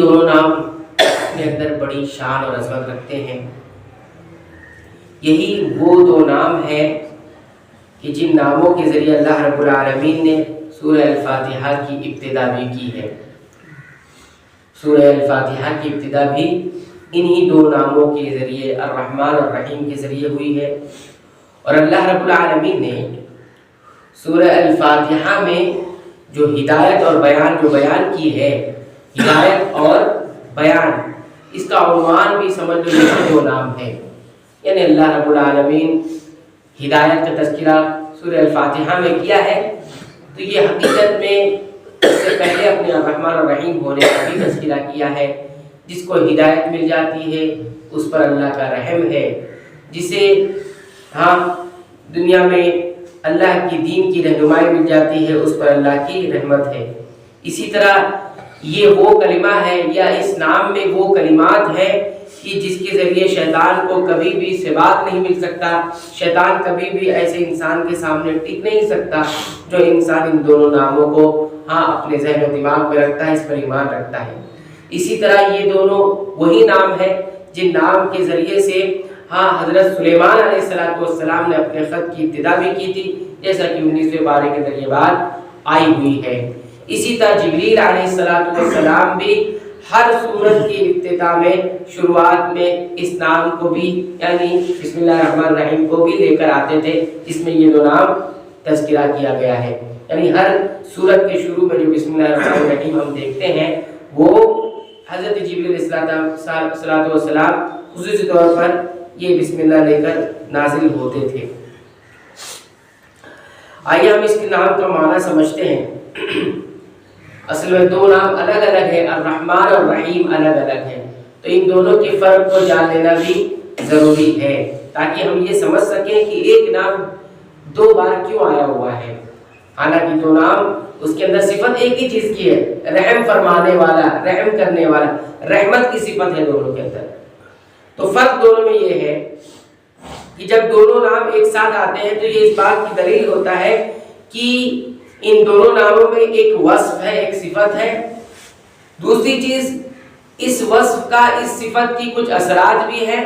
دونوں نام اپنے اندر بڑی شان اور عظمت رکھتے ہیں۔ یہی وہ دو نام ہیں کہ جن ناموں کے ذریعے اللہ رب العالمین نے سورہ الفاتحہ کی ابتدا بھی کی ہے۔ سورہ الفاتحہ کی ابتدا بھی انہی دو ناموں کے ذریعے الرحمن اور الرحیم کے ذریعے ہوئی ہے، اور اللہ رب العالمین نے سورہ الفاتحہ میں جو ہدایت اور بیان کی ہے، ہدایت اور بیان، اس کا عنوان بھی سمجھ لو یہ دو نام ہے۔ یعنی اللہ رب العالمین ہدایت کا تذکرہ سورہ الفاتحہ میں کیا ہے، تو یہ حقیقت میں اس سے پہلے اپنے الرحمن الرحیم ہونے کا بھی تذکرہ کیا ہے۔ جس کو ہدایت مل جاتی ہے اس پر اللہ کا رحم ہے، جسے دنیا میں اللہ کی دین کی رہنمائی مل جاتی ہے اس پر اللہ کی رحمت ہے۔ اسی طرح یہ وہ کلمہ ہے یا اس نام میں وہ کلمات ہیں کہ جس کے ذریعے شیطان کو کبھی بھی ثبات نہیں مل سکتا، شیطان کبھی بھی ایسے انسان کے سامنے ٹک نہیں سکتا جو انسان ان دونوں ناموں کو اپنے ذہن و دماغ میں رکھتا ہے، اس پر ایمان رکھتا ہے۔ اسی طرح یہ دونوں وہی نام ہیں جن نام کے ذریعے سے حضرت سلیمان علیہ السلام نے اپنے خط کی ابتدا بھی کی تھی، جیسا کہ 19ویں پارے کے ذریعے بات آئی ہوئی ہے۔ اسی طرح جبریل علیہ السلام بھی ہر سورت کی ابتدا میں شروعات میں اس نام کو بھی یعنی بسم اللہ الرحمن الرحیم کو بھی لے کر آتے تھے، جس میں یہ دو نام تذکرہ کیا گیا ہے۔ یعنی ہر سورت کے شروع میں جو بسم اللہ الرحمن الرحیم ہم دیکھتے ہیں وہ حضرت جبریل علیہ السلام خصوصی طور پر یہ بسم اللہ لے کر نازل ہوتے تھے۔ آئیے ہم اس کے نام کا معنی سمجھتے ہیں۔ اصل میں دو نام الگ الگ ہیں، الرحمن اور رحیم الگ الگ ہیں، تو ان دونوں کے فرق کو جان لینا بھی ضروری ہے تاکہ ہم یہ سمجھ سکیں کہ ایک نام دو بار کیوں آیا ہوا ہے۔ حالانکہ دو نام اس کے اندر صفت ایک ہی چیز کی ہے، رحم فرمانے والا، رحم کرنے والا، رحمت کی صفت ہے دونوں کے اندر۔ تو فرق دونوں میں یہ ہے کہ جب دونوں نام ایک ساتھ آتے ہیں تو یہ اس بات کی دلیل ہوتا ہے کہ ان دونوں ناموں میں ایک وصف ہے، ایک صفت ہے۔ دوسری چیز اس وصف کا اس صفت کی کچھ اثرات بھی ہیں،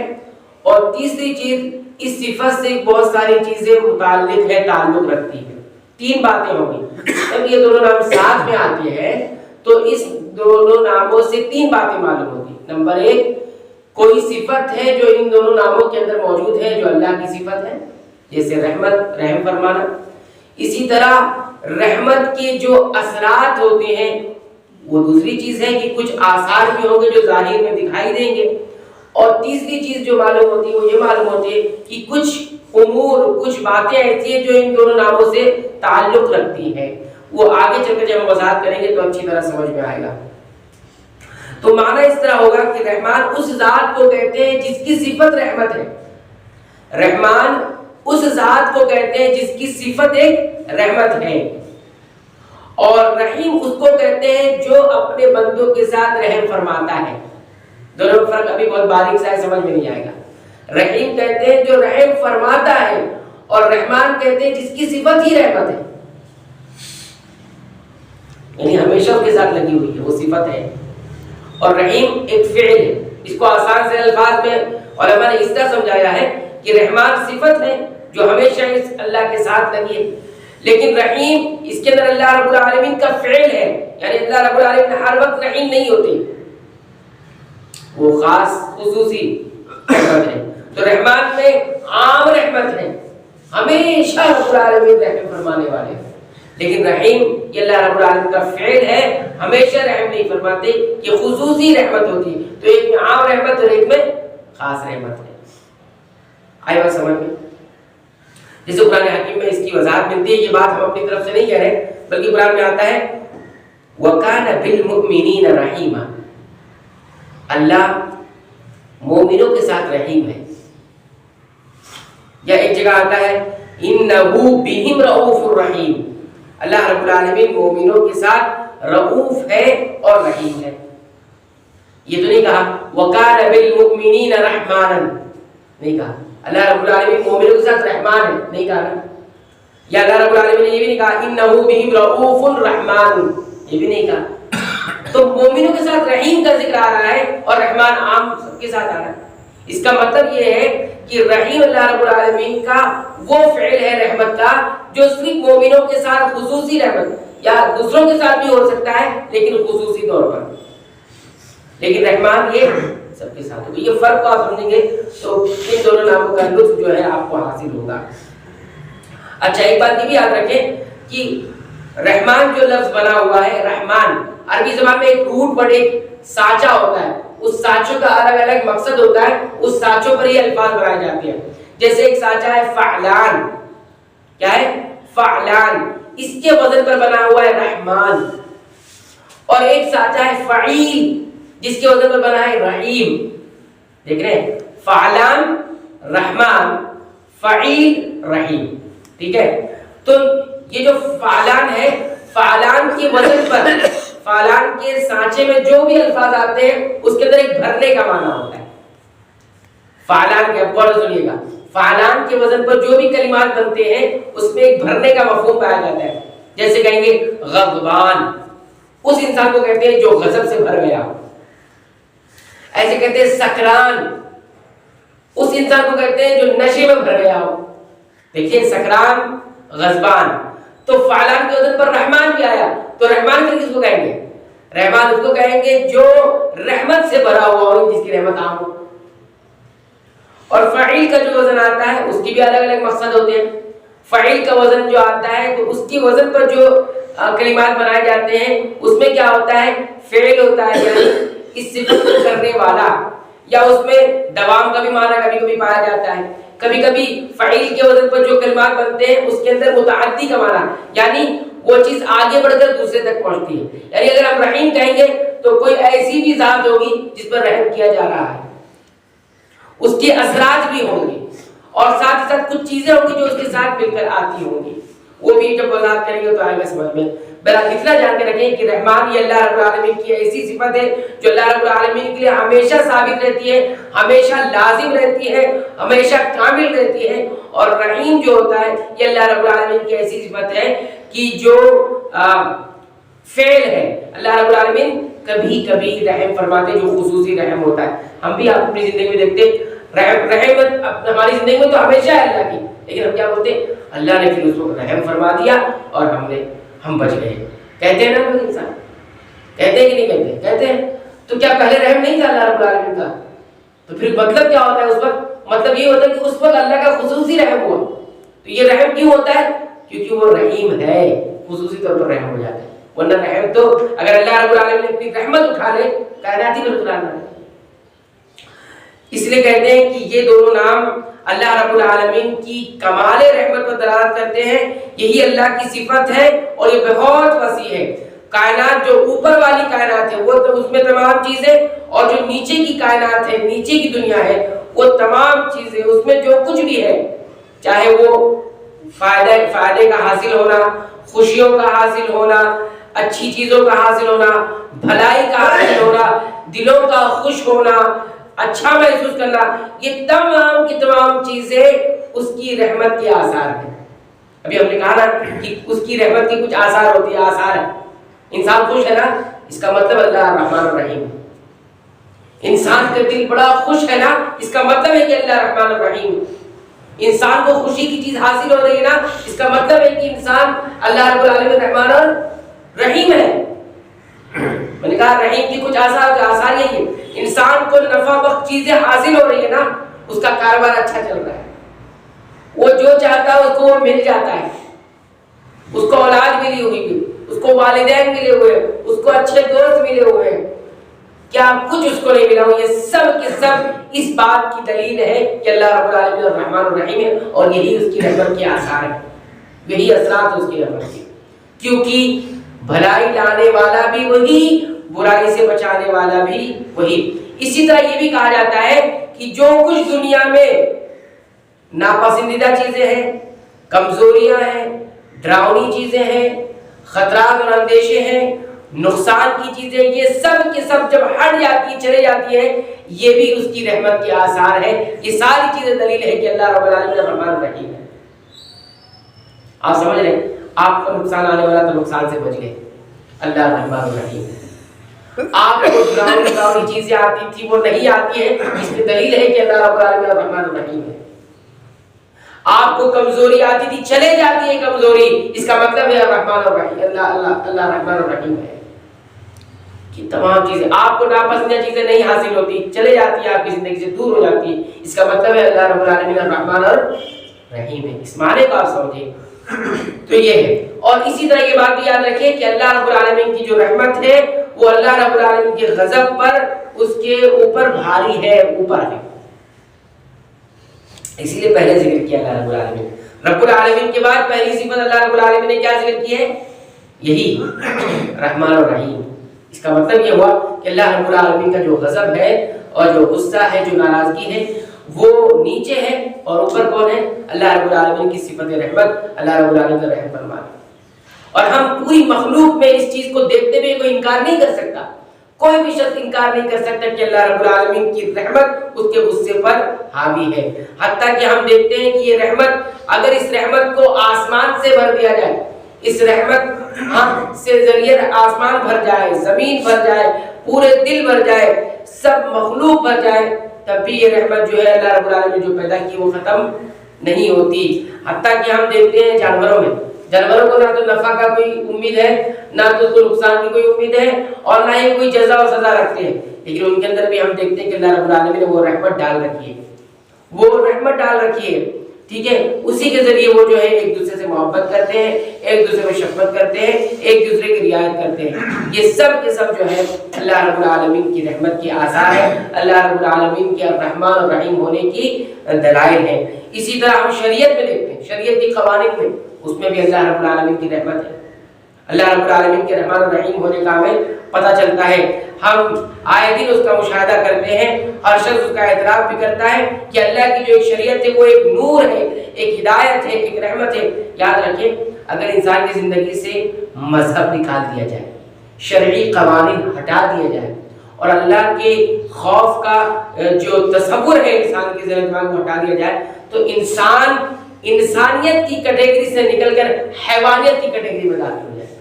اور تیسری چیز اس صفت سے بہت ساری چیزیں متعلق ہے، تعلق رکھتی ہے۔ تین باتیں ہوگی جب یہ دونوں نام ساتھ میں آتے ہیں تو اس دونوں ناموں سے تین باتیں معلوم ہوگی۔ نمبر ایک، کوئی صفت ہے جو ان دونوں ناموں کے اندر موجود ہے جو اللہ کی صفت ہے، جیسے رحمت، رحم فرمانا۔ اسی طرح رحمت کے جو اثرات ہوتے ہیں وہ دوسری چیز ہے کہ کچھ آثار بھی ہوں گے جو ظاہر میں دکھائی دیں گے، اور تیسری چیز جو معلوم ہوتی ہے وہ یہ معلوم ہوتی ہے کہ کچھ امور، کچھ باتیں ایسی ہیں جو ان دونوں ناموں سے تعلق رکھتی ہیں۔ وہ آگے چل کر جب ہم وضاحت کریں گے تو اچھی طرح سمجھ میں آئے گا۔ تو معنی اس طرح ہوگا کہ رحمان اس ذات کو کہتے ہیں جس کی صفت رحمت ہے، رحمان اس ذات کو کہتے ہیں جس کی صفت ایک رحمت ہے، اور رحیم اس کو کہتے ہیں جو اپنے بندوں کے ساتھ رحم فرماتا ہے۔ دونوں کا فرق ابھی بہت باریک سا ہے، سمجھ میں نہیں آئے گا۔ رحیم کہتے ہیں جو رحم فرماتا ہے، اور رحمان کہتے ہیں جس کی صفت ہی رحمت ہے، یعنی ہمیشہ اس کے ساتھ لگی ہوئی ہے، وہ صفت ہے۔ اور رحیم ایک فعل ہے۔ اس کو آسان سے الفاظ میں علماء نے اس طرح سمجھایا ہے کہ رحمان صفت ہے جو ہمیشہ اس اللہ کے ساتھ لگی ہے، لیکن رحیم اس کے اندر اللہ رب العالمین کا فعل ہے، یعنی اللہ رب العالمین ہر وقت رحیم نہیں ہوتے، وہ خاص خصوصی رحمت ہے۔ تو رحمان میں عام رحمت ہے، ہمیشہ رب العالمین رحم فرمانے والے ہیں، لیکن رحیم یہ اللہ رب العالمین کا فعل ہے، ہمیشہ رحم نہیں فرماتے، کہ خصوصی رحمت ہوتی ہے۔ تو ایک میں عام رحمت اور ایک میں خاص رحمت ہے۔ آئی بات سمجھ میں؟ جیسے قرآن حکیم میں اس کی وضاحت ملتی ہے، یہ بات ہم اپنی طرف سے نہیں کہہ رہے بلکہ قرآن میں آتا ہے وَكَانَ بِالْمُؤْمِنِينَ رَحِيمًا، اللہ مومنوں کے ساتھ رحیم ہے۔ یا ایک جگہ آتا ہے إِنَّهُ بِهِمْ رَؤُوفٌ رَحِيمٌ، اللہ رب العالمین مومنوں کے ساتھ رؤوف ہے اور رحیم ہے۔ یہ تو نہیں کہا وَكَانَ بِالْمُؤْمِنِينَ رَحْمَانًا، نہیں کہا اللہ رب العالمین مومنوں کے ساتھ رحمان ہے، نہیں کہا نا۔ یا اللہ رب العالمین نے یہ بھی نہیں کہا إِنَّهُ بِهِمْ رَؤُوفٌ رَحْمَانٌ، یہ بھی نہیں کہا۔ تو مومنوں کے ساتھ رحیم کا ذکر آ رہا ہے اور رحمان عام سب کے ساتھ آ رہا ہے. اس کا مطلب یہ ہے کہ رحیم اللہ رب العالمین کا وہ فعل ہے رحمت کا جو صرف مومنوں کے ساتھ خصوصی رحمت یا دوسروں کے ساتھ بھی ہو سکتا ہے لیکن خصوصی طور پر, لیکن رحمان یہ سب کے ساتھ ہوگا. یہ فرق کو آپ سمجھیں گے تو ان دونوں ناموں کا لطف جو ہے آپ کو حاصل ہوگا. اچھا ایک بات یہ بھی یاد رکھیں کہ رحمان جو لفظ بنا ہوا ہے, رحمان عربی زبان میں ایک روٹ ورڈ ایک سانچہ ہوتا ہے, اس سانچوں کا الگ الگ مقصد ہوتا ہے, اس سانچوں پر یہ الفاظ بنائے جاتے ہیں. جیسے ایک سانچہ ہے فعلان, کیا ہے فعلان, اس کے وزن پر بنا ہوا ہے رحمان. اور ایک سانچہ ہے فعیل جس کے وزن پر بنا ہے رحیم. دیکھ رہے ہیں فعلان رحمان, فعیل رحیم. ٹھیک ہے, تو یہ جو فعلان ہے, فعلان کے وزن پر, فعلان کے سانچے میں جو بھی الفاظ آتے ہیں اس کے اندر ایک بھرنے کا معنی ہوتا ہے. فعلان کے غور سے سنیے گا, فعلان کے وزن پر جو بھی کلمات بنتے ہیں اس میں ایک بھرنے کا مفہوم پایا جاتا ہے. جیسے کہیں گے غضبان, اس انسان کو کہتے ہیں جو غضب سے بھر گیا. ایسے کہتے ہیں سکران, اس انسان کو کہتے ہیں جو نشے میں بھر گیا ہو. دیکھیں سکران, غضبان, تو فعلان کے وزن پر رحمان بھی آیا, تو رحمان پھر کس کو کہیں گے؟ رحمان اس کو کہیں گے جو رحمت سے بھرا ہوا ہو, جس کی رحمت عام ہو. اور فعیل کا جو وزن آتا ہے اس کی بھی الگ الگ مقصد ہوتے ہیں. فعیل کا وزن جو آتا ہے تو اس کی وزن پر جو کلمات بنائے جاتے ہیں اس میں کیا ہوتا ہے, فعل ہوتا ہے, یعنی اس صفت کو کرنے والا, یا اس میں دوام کا بھی معنی کبھی کبھی پایا جاتا ہے. کبھی کبھی فعیل کے وزن پر جو کلمات بنتے ہیں اس کے اندر متعدی کا معنی, یعنی وہ چیز آگے بڑھ کر دوسرے تک پہنچتی ہے. یعنی اگر ہم رحیم کہیں گے تو کوئی ایسی بھی ذات ہوگی جس پر رحم کیا جا رہا ہے, اس کے اثرات بھی ہوں گے, اور ساتھ ہی ساتھ کچھ چیزیں ہوں گی جو اس کے ساتھ مل کر آتی ہوں گی. وہ بھی جب وضاحت کریں گے تو آئے گا سمجھ میں. بہرحال اتنا جان کے رکھیں کہ رحمان یہ اللہ رب العالمین کی ایسی صفت ہے جو اللہ رب العالمین کے لیے ہمیشہ ثابت رہتی ہے, ہمیشہ لازم رہتی ہے, ہمیشہ کامل رہتی ہے. اور رحیم جو ہوتا ہے یہ اللہ رب العالمین کی ایسی صفت ہے کہ جو فعل ہے. اللہ رب العالمین کبھی کبھی رحم فرماتے جو خصوصی رحم ہوتا ہے. ہم بھی اپنی زندگی میں دیکھتے رحمت ہماری زندگی میں تو ہمیشہ ہے اللہ کی, لیکن ہم کیا بولتے ہیں, اللہ نے پھر اس کو رحم فرما دیا اور ہم بچ گئے. کہتے ہیں نا لوگ, انسان کہتے ہیں کہ نہیں کہتے, کہتے ہیں. تو کیا پہلے رحم نہیں تھا اللہ رب العالمین کا؟ تو پھر مطلب کیا ہوتا ہے اس وقت؟ مطلب یہ ہوتا ہے کہ اس وقت اللہ کا خصوصی رحم ہوا. تو یہ رحم کیوں ہوتا ہے؟ کیونکہ وہ رحیم ہے, خصوصی طور پر رحم ہو جاتا ہے. ورنہ رحم تو اگر اللہ رب العالمین اپنی رحمت اٹھا لے کائنات ہی برقرار نہ رہے. اس لیے کہتے ہیں کہ یہ دونوں نام اللہ رب العالمین کی کمال رحمت پر دلالت کرتے ہیں. یہی اللہ کی صفت ہے اور یہ بہت وسیع ہے. کائنات جو اوپر والی کائنات ہے وہ تو اس میں تمام چیزیں, اور جو نیچے کی کائنات ہے, نیچے کی دنیا ہے, وہ تمام چیزیں اس میں جو کچھ بھی ہے, چاہے وہ فائدے کا حاصل ہونا, خوشیوں کا حاصل ہونا, اچھی چیزوں کا حاصل ہونا, بھلائی کا حاصل ہونا, دلوں کا خوش ہونا, اچھا محسوس کرنا, یہ تمام کی تمام چیزیں اس کی رحمت کے آثار ہیں. ابھی ہم نے کہا نا کہ اس کی رحمت کی کچھ آثار ہوتی ہے, آثار ہے. انسان خوش ہے نا, اس کا مطلب اللہ الرحمن الرحیم. انسان کا دل بڑا خوش ہے نا, اس کا مطلب ہے کہ اللہ الرحمن الرحیم. انسان کو خوشی کی چیز حاصل ہو رہی ہے نا, اس کا مطلب ہے کہ انسان اللہ رب العالمین الرحمن الرحیم ہے. میں نے کہا رحیم کی کچھ آثار یہی ہے. انسان کو نفع بخش چیزیں حاصل ہو رہی ہے نا, اس کا کاروبار اچھا چل رہا ہے, وہ جو چاہتا ہے اس کو وہ مل جاتا ہے, اس کو اولاد ملی ہوئی ہے, اس کو والدین ملے ہوئے, اس کو اچھے دوست ملے ہوئے, کیا کچھ اس کو نہیں ملا ہوا. یہ سب کے سب اس بات کی دلیل ہے کہ اللہ رب العالمین الرحمن الرحیم ہے, اور یہی اس کی رحمت کے آثار ہیں, یہی اثرات اس کی رحمت کے. کیونکہ بھلائی لانے والا بھی وہی, برائی سے بچانے والا بھی وہی. اسی طرح یہ بھی کہا جاتا ہے کہ جو کچھ دنیا میں ناپسندیدہ چیزیں ہیں, کمزوریاں ہیں, ڈراؤنی چیزیں ہیں, خطرات اور اندیشے ہیں, نقصان کی چیزیں, یہ سب کے سب جب ہٹ جاتی چلے جاتی ہیں, یہ بھی اس کی رحمت کے آثار ہیں. یہ ساری چیزیں دلیل ہے کہ اللہ رب العالمین الرحمن الرحیم ہے. آپ سمجھ رہے ہیں, آپ کو نقصان آنے والا تو نقصان سے بچ گئے, اللہ الرحمن الرحیم ہے. آپ کو ڈراؤنی چیزیں آتی تھی وہ نہیں آتی ہے، اس کی دلیل ہے کہ اللہ رب العالمین الرحمن الرحیم ہے۔ آپ کو کمزوری آتی تھی، چلے جاتی ہے کمزوری، اس کا مطلب ہے الرحمن الرحیم، اللہ رحمان الرحیم ہے۔ کہ تمام چیزیں آپ کو ناپسندیدہ چیزیں نہیں حاصل ہوتی، چلے جاتی ہے آپ کی زندگی سے دور ہو جاتی ہے، اس کا مطلب ہے اللہ رب العالمین الرحمن الرحیم ہے۔ اس معنی کو آپ سمجھیں تو یہ ہے۔ اور اسی طرح یہ بات بھی یاد رکھیں کہ اللہ رب العالمین کی جو رحمت ہے وہ اللہ رب العالمین کے غضب پر اس کے اوپر بھاری ہے، اوپر ہے، اسی لیے پہلے ذکر کیا اللہ رب العالمین۔ رب العالمین کے بعد پہلی صفت اللہ رب العالمین نے کیا ذکر کی ہے؟ یہی رحمان الرحیم۔ اس کا مطلب یہ ہوا کہ اللہ رب العالمین کا جو غضب ہے اور جو غصہ ہے، جو ناراضگی ہے، وہ نیچے ہے، اور اوپر کون ہے؟ اللہ رب العالمین کی صفت رحمت، اللہ رب العالمین کا رحم فرمانا۔ اور ہم پوری مخلوق میں اس چیز کو دیکھتے ہوئے کوئی انکار نہیں کر سکتا، کوئی بھی شخص انکار نہیں کر سکتا کہ اللہ رب العالمین کی رحمت اس کے غصے پر حاوی ہے۔ حتیٰ کہ ہم دیکھتے ہیں کہ یہ رحمت، اگر اس رحمت کو آسمان سے بھر دیا جائے، اس رحمت سے ذریعے آسمان بھر جائے، زمین بھر جائے، پورے دل بھر جائے، سب مخلوق بھر جائے، تب بھی یہ رحمت جو ہے اللہ رب العالمین جو پیدا کی وہ ختم نہیں ہوتی۔ حتیٰ کہ ہم دیکھتے ہیں جانوروں میں، جانوروں کو نہ تو نفع کا کوئی امید ہے، نہ تو اس کو نقصان کی کوئی امید ہے، اور نہ ہی کوئی جزا و سزا رکھتے ہیں، لیکن ان کے اندر بھی ہم دیکھتے ہیں کہ اللہ رب العالمین نے وہ رحمت ڈال رکھی ہے، وہ رحمت ڈال رکھی ہے، ٹھیک ہے۔ اسی کے ذریعے وہ جو ہے ایک دوسرے سے محبت کرتے ہیں، ایک دوسرے میں شفقت کرتے ہیں، ایک دوسرے کی رعایت کرتے ہیں۔ یہ سب کے سب جو ہے اللہ رب العالمین کی رحمت کی آثار ہے، اللہ رب العالمین کے الرحمن الرحیم ہونے کی دلائل ہے۔ اسی طرح ہم شریعت میں دیکھتے ہیں، شریعت کی قوانین میں، اس میں بھی اللہ رب العالمین کی رحمت ہے، اللہ رب العالمین کے رحمان الرحیم ہونے کا ہمیں پتہ چلتا ہے۔ ہم آئے دن اس کا مشاہدہ کرتے ہیں، ہر شخص اس کا اعتراف بھی کرتا ہے کہ اللہ کی جو ایک شریعت ہے وہ ایک نور ہے، ایک ہدایت ہے، ایک رحمت ہے۔ یاد رکھیں، اگر انسان کی زندگی سے مذہب نکال دیا جائے، شرعی قوانین ہٹا دیا جائے، اور اللہ کے خوف کا جو تصور ہے انسان کے ذہن میں ہٹا دیا جائے، تو انسان انسانیت کی کیٹیگری سے نکل کر حیوانیت کی کیٹیگری میں داخل ہو جائے۔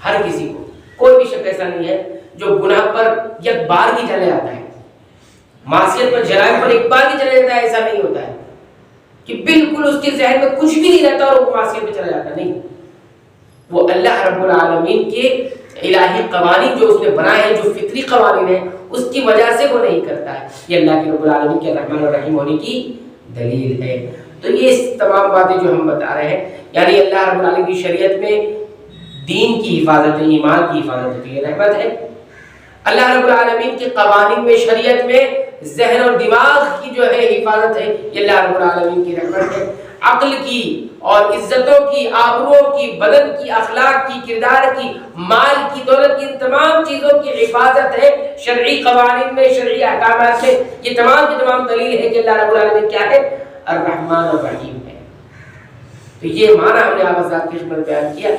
ہر کسی کو، کوئی بھی شخص ایسا نہیں ہے جو گناہ پر یک بار کی چلے جاتا ہے، معصیت پر، جرائم پر ایک بار کی چلے جاتا ہے، ایسا نہیں ہوتا ہے کہ بالکل اس کے ذہن میں کچھ بھی نہیں رہتا اور وہ معصیت پہ چلا جاتا ہے، نہیں۔ وہ اللہ رب العالمین کے الہی قوانین جو اس نے بنائے ہیں، جو فطری قوانین ہیں، اس کی وجہ سے وہ نہیں کرتا ہے۔ یہ اللہ کے رب العالمین کے رحمان الرحیم ہونے کی دلیل ہے۔ تو یہ تمام باتیں جو ہم بتا رہے ہیں، یعنی اللہ رب العالمین کی شریعت میں دین کی حفاظت ہے، ایمان کی حفاظت ہے، تو یہ رحمت ہے۔ اللہ رب العالمین کے قوانین میں، شریعت میں ذہن اور دماغ کی جو ہے حفاظت ہے، یہ اللہ رب العالمین کی رحمت ہے۔ عقل کی اور عزتوں کی، آبروؤں کی، بدن کی، اخلاق کی، کردار کی، مال کی، دولت کی، تمام چیزوں کی حفاظت ہے شرعی قوانین میں، شرعی احکامات میں۔ یہ تمام کی تمام دلیل ہے کہ اللہ رب العالمین کیا ہے؟ الرحمن الرحیم ہے۔ تو یہ معنی ہم نے آپ حضرات کی خدمت بیان کیا،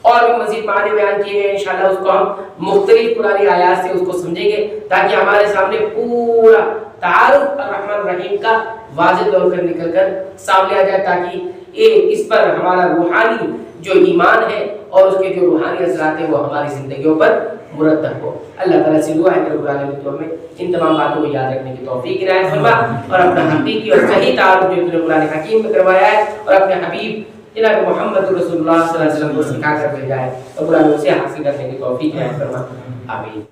اور بھی مزید معنی بیان کیے ہیں، انشاءاللہ اس کو ہم مختلف قرآنی آیات سے اس کو سمجھیں گے، تاکہ ہمارے سامنے پورا تعارف الرحمن الرحیم کا واضح طور پر نکل کر سامنے آ جائے، تاکہ اس پر ہمارا روحانی جو ایمان ہے اور اس کے جو روحانی اثرات ہیں وہ ہماری زندگیوں پر مرتب ہو۔ اللہ تعالیٰ سے دعا ہے کہ رب العالمین تو ہمیں ان تمام باتوں کو یاد رکھنے کی توفیق عنایت فرما، اور اپنا حقیقی اور صحیح تعارف جو قرآن حکیم میں کروایا ہے اور اپنے حبیب جناب محمد رسول اللہ صلی اللہ علیہ وسلم کو سکھا کر بھیجا ہے، رب العالمین سے حاصل کرنے کی توفیق عنایت فرما، آمین۔